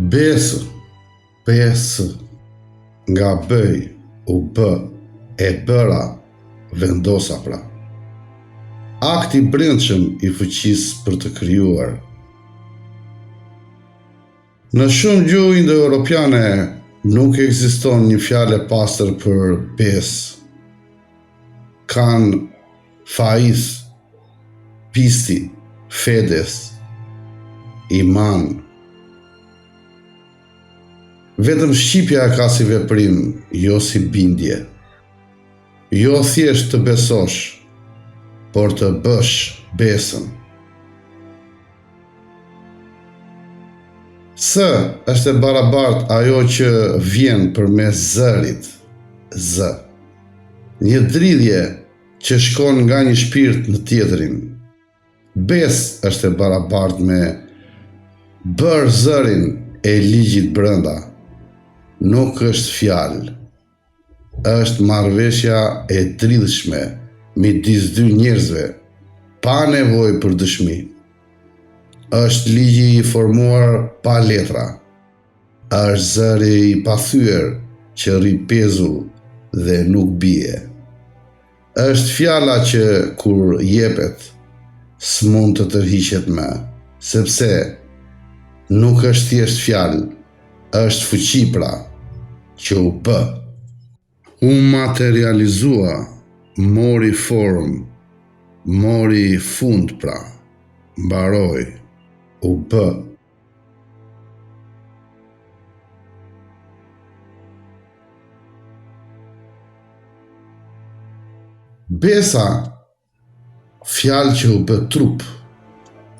Besë, pesë, nga bëj, u bë, e bëra, vendosa pra. Akti brendshëm i fuqisë për të krijuar. Në shumë gjuhë indo-europiane nuk ekziston një fjalë e pastër për besë. Kanë faiz, pisti, fedes, iman. Vetëm shqipja ka si veprim, jo si bindje. Jo thjesht të besosh, por të bësh besën. S është e barabart ajo që vjen përmes zërit, z. Një dridhje që shkon nga një shpirt në tjetrin. Bes është e barabart me bër zërin e ligjit brenda. Nuk është fjalë, është marrëveshja e dridhshme midis dy njerëzve, pa nevojë për dëshmi. Është ligji i formuar pa letra, është zëri i pathyer që rri pezull dhe nuk bie. Është fjala që kur jepet, s'mund të tërhiqet më, sepse nuk është thjesht fjalë, është fuqi pra, që u bë. U materializua, mori formë, mori fund pra, mbaroi, u bë. Besa, fjalë që u bë trup,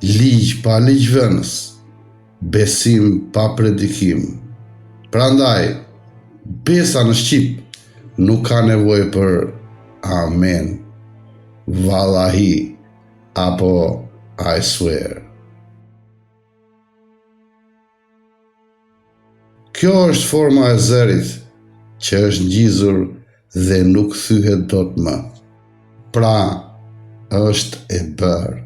ligj pa ligjvënës, besim pa predikim. Prandaj, besa në Shqip nuk ka nevojë për amen, vallahi apo I swear. Kjo është forma e zërit që është ngjizur dhe nuk thyhet dot më. Pra, është e bërë.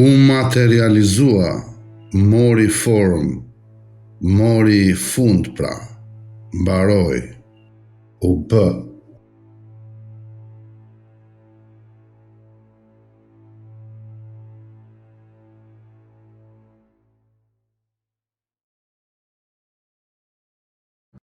U materializua, mori formë, mori fund pra, mbaroi, u bë.